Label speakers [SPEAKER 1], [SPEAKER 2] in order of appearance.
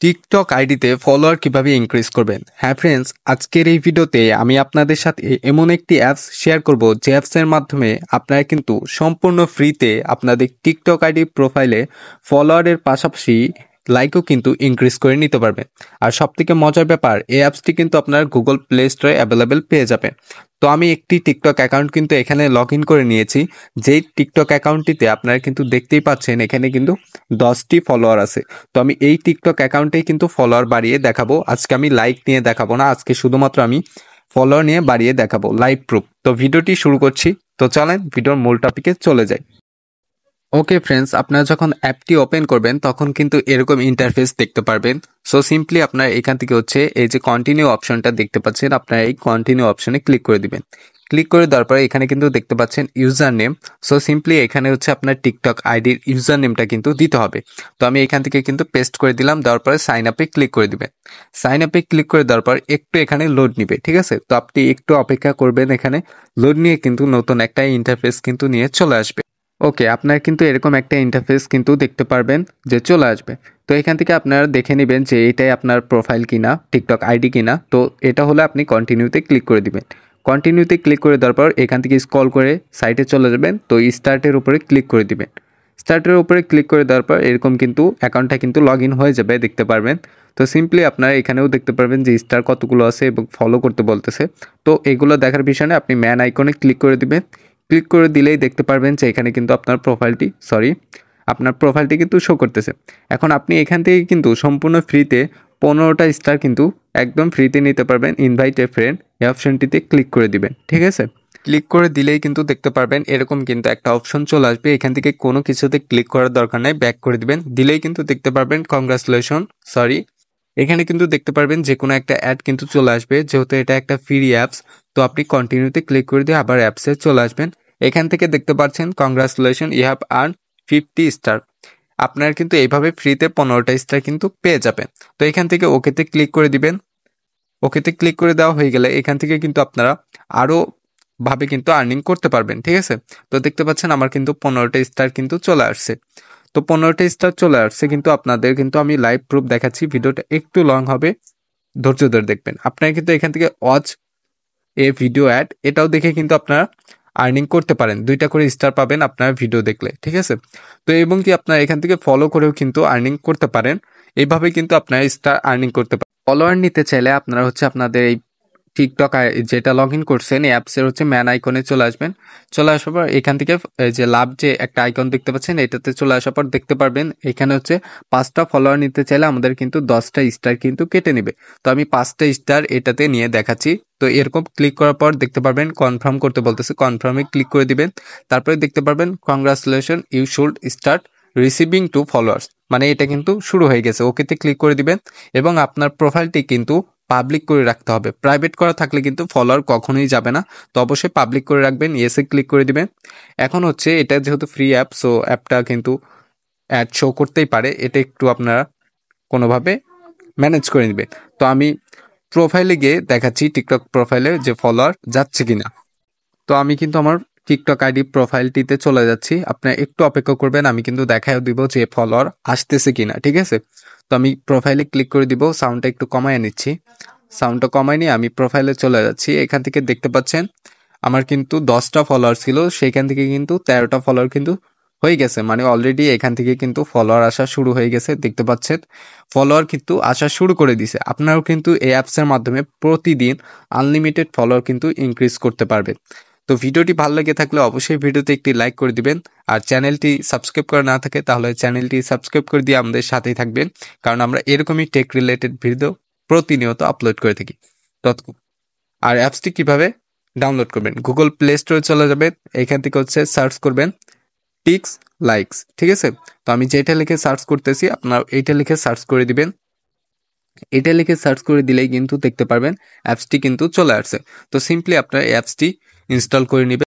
[SPEAKER 1] TikTok আইডিতে follower কিভাবে increase করবেন। হ্যাঁ ফ্রেন্ডস, আজকের এই ভিডিওতে আমি আপনাদের সাথে এমন একটি অ্যাপস শেয়ার করব যে অ্যাপসের মাধ্যমে আপনারা কিন্তু সম্পূর্ণ ফ্রিতে আপনাদের টিকটক আইডি প্রোফাইলে ফলোয়ারের পাশাপাশি লাইকও কিন্তু ইনক্রিজ করে নিতে পারবেন। আর সবথেকে মজার ব্যাপার, এই অ্যাপসটি কিন্তু আপনারা গুগল প্লে স্টোরে অ্যাভেলেবেল পেয়ে যাবেন। তো আমি একটি টিকটক অ্যাকাউন্ট কিন্তু এখানে লগ ইন করে নিয়েছি। যেই টিকটক অ্যাকাউন্টটিতে আপনারা কিন্তু দেখতেই পাচ্ছেন এখানে কিন্তু 10টি ফলোয়ার আছে। তো আমি এই টিকটক অ্যাকাউন্টেই কিন্তু ফলোয়ার বাড়িয়ে দেখাবো। আজকে আমি লাইক নিয়ে দেখাবো না, আজকে শুধুমাত্র আমি ফলোয়ার নিয়ে বাড়িয়ে দেখাবো, লাইভ প্রুফ। তো ভিডিওটি শুরু করছি। তো চলেন ভিডিওর মূল টপিকে চলে যাই। ওকে ফ্রেন্ডস, আপনারা যখন অ্যাপটি ওপেন করবেন তখন কিন্তু এরকম ইন্টারফেস দেখতে পারবেন। সো সিম্পলি আপনারা এখান থেকে হচ্ছে এই যে কন্টিনিউ অপশনটা দেখতে পাচ্ছেন, আপনারা এই কন্টিনিউ অপশনে ক্লিক করে দিবেন। ক্লিক করে দেওয়ার পরে এখানে কিন্তু দেখতে পাচ্ছেন ইউজার নেম। সো সিম্পলি এখানে হচ্ছে আপনার টিকটক আইডির ইউজার নেমটা কিন্তু দিতে হবে। তো আমি এখান থেকে কিন্তু পেস্ট করে দিলাম, দেওয়ার পরে সাইন আপে ক্লিক করে দিবেন। সাইন আপে ক্লিক করে দেওয়ার পর একটু এখানে লোড নিবে, ঠিক আছে? তো আপনি একটু অপেক্ষা করবেন, এখানে লোড নিয়ে কিন্তু নতুন একটা ইন্টারফেস কিন্তু নিয়ে চলে আসবে। ওকে, আপনার কিন্তু এরকম একটা ইন্টারফেস কিন্তু দেখতে পারবেন যে চলে আসবে। তো এখান থেকে আপনারা দেখে নেবেন যে এটাই আপনার প্রোফাইল কিনা, টিকটক আইডি কিনা। তো এটা হলে আপনি কন্টিনিউতে ক্লিক করে দিবেন। কন্টিনিউতে ক্লিক করে দেওয়ার পর এখান থেকে স্ক্রল করে সাইটে চলে যাবেন। তো স্টার্টের উপরে ক্লিক করে দিবেন। স্টার্টের উপরে ক্লিক করে দেওয়ার পর এরকম কিন্তু অ্যাকাউন্টটা কিন্তু লগ ইন হয়ে যাবে, দেখতে পারবেন। তো সিম্পলি আপনারা এখানেও দেখতে পারবেন যে স্টার কতগুলো আছে এবং ফলো করতে বলতেছে। তো এগুলো দেখার পিছনে আপনি ম্যান আইকনে ক্লিক করে দিবেন। ক্লিক করে দিলেই দেখতে পারবেন যে এখানে কিন্তু আপনার প্রোফাইলটি কিন্তু শো করতেছে। এখন আপনি এখান থেকে কিন্তু সম্পূর্ণ ফ্রিতে 15টা স্টার কিন্তু একদম ফ্রিতে নিতে পারবেন। ইনভাইট এ ফ্রেন্ড এই অপশনটিতে ক্লিক করে দিবেন, ঠিক আছে? ক্লিক করে দিলেই কিন্তু দেখতে পারবেন এরকম কিন্তু একটা অপশন চলে আসবে। এখান থেকে কোনো কিছুতে ক্লিক করার দরকার নেই, ব্যাক করে দিবেন। দিলেই কিন্তু দেখতে পারবেন কংগ্রাচুলেশন, এখানে কিন্তু দেখতে পারবেন যে কোনো একটা অ্যাড কিন্তু চলে আসবে। যেহেতু এটা একটা ফ্রি অ্যাপস, তো আপনি কন্টিনিউতে ক্লিক করে দিয়ে আবার অ্যাপসে চলে আসবেন। এখান থেকে দেখতে পাচ্ছেন congratulation, you have earn 50 star. আপনার কিন্তু এইভাবে ফ্রিতে 15টা স্টার কিন্তু পেয়ে যাবেন। তো এখান থেকে ওকেতে ক্লিক করে দিবেন। ওকেতে ক্লিক করে দেওয়া হয়ে গেলে এখান থেকে কিন্তু আপনারা আরও ভাবে কিন্তু আর্নিং করতে পারবেন, ঠিক আছে? তো দেখতে পাচ্ছেন আমার কিন্তু 15টা স্টার কিন্তু চলে আসছে। তো 15টা স্টার চলে আসছে, কিন্তু আপনাদের কিন্তু আমি লাইভ প্রুফ দেখাচ্ছি। ভিডিওটা একটু লং হবে, ধৈর্য ধরে দেখবেন। আপনারা কিন্তু এখান থেকে ওয়াচ এ ভিডিও অ্যাড এটাও দেখে কিন্তু আপনারা আর্নিং করতে পারেন। 2টা করে স্টার পাবেন আপনারা ভিডিও দেখলে, ঠিক আছে? তো এবং কি আপনারা এখান থেকে ফলো করেও কিন্তু আর্নিং করতে পারেন। এইভাবে কিন্তু আপনারা স্টার আর্নিং করতে পারেন। ফলোয়ার নিতে চাইলে আপনারা হচ্ছে আপনাদের এই টিকটক যেটা লগ ইন করছেন এই অ্যাপসের হচ্ছে ম্যান আইকনে চলে আসবেন। চলে আসার পর এখান থেকে এই যে লাভ যে একটা আইকন দেখতে পাচ্ছেন, এটাতে চলে আসার পর দেখতে পারবেন এখানে হচ্ছে 5টা ফলোয়ার নিতে চাইলে আমাদের কিন্তু 10টা স্টার কিন্তু কেটে নেবে। তো আমি 5টা স্টার এটাতে নিয়ে দেখাচ্ছি। তো এরকম ক্লিক করার পর দেখতে পারবেন কনফার্ম করতে বলতেছে, কনফার্মে ক্লিক করে দিবেন। তারপরে দেখতে পারবেন congratulation, you should start receiving two followers, মানে এটা কিন্তু শুরু হয়ে গেছে। ওকেতে ক্লিক করে দিবেন এবং আপনার প্রোফাইলটি কিন্তু পাবলিক করে রাখতে হবে। প্রাইভেট করা থাকলে কিন্তু ফলোয়ার কখনোই যাবে না। তো অবশ্যই পাবলিক করে রাখবেন, ইয়েসে ক্লিক করে দিবেন। এখন হচ্ছে এটা যেহেতু ফ্রি অ্যাপ, সো অ্যাপটা কিন্তু অ্যাড শো করতেই পারে, এটা একটু আপনারা কোনোভাবে ম্যানেজ করে নেবেন। তো আমি প্রোফাইলে গিয়ে দেখাচ্ছি টিকটক প্রোফাইলে যে ফলোয়ার যাচ্ছে কিনা। তো আমি কিন্তু আমার টিকটক আইডি প্রোফাইলটিতে চলে যাচ্ছি। আপনারা একটু অপেক্ষা করবেন, আমি কিন্তু দেখাও দিব যে ফলোয়ার আসতেছে কিনা, ঠিক আছে? তো আমি প্রোফাইলে ক্লিক করে দিব, সাউন্ডটা একটু কমায় নিচ্ছি। সাউন্ডটা কমায় নিয়ে আমি প্রোফাইলে চলে যাচ্ছি। এখান থেকে দেখতে পাচ্ছেন আমার কিন্তু 10টা ফলোয়ার ছিল, সেখান থেকে কিন্তু 13টা ফলোয়ার কিন্তু হয়ে গেছে। মানে অলরেডি এখান থেকে কিন্তু ফলোয়ার আসা শুরু হয়ে গেছে, দেখতে পাচ্ছেন ফলোয়ার কিন্তু আসা শুরু করে দিছে। আপনারাও কিন্তু এই অ্যাপসের মাধ্যমে প্রতিদিন আনলিমিটেড ফলোয়ার কিন্তু ইনক্রিজ করতে পারবেন। তো ভিডিওটি ভালো লেগে থাকলে অবশ্যই ভিডিওতে একটি লাইক করে দিবেন। আর চ্যানেলটি সাবস্ক্রাইব করা না থাকে তাহলে চ্যানেলটি সাবস্ক্রাইব করে দিয়ে আমাদের সাথেই থাকবেন, কারণ আমরা এরকমই টেক রিলেটেড ভিডিও প্রতিনিয়ত আপলোড করে থাকি। তত আর অ্যাপসটি কিভাবে ডাউনলোড করবেন, গুগল প্লে স্টোরে চলে যাবেন। এখান থেকে হচ্ছে সার্চ করবেন টিক্স লাইকস, ঠিক আছে? তো আমি যেটা লিখে সার্চ করতেছি আপনার এইটা লিখে সার্চ করে দিবেন। এটা লিখে সার্চ করে দিলেই কিন্তু দেখতে পারবেন অ্যাপসটি কিন্তু চলে আসছে। তো সিম্পলি আপনার অ্যাপসটি ইনস্টল করে নেবেন।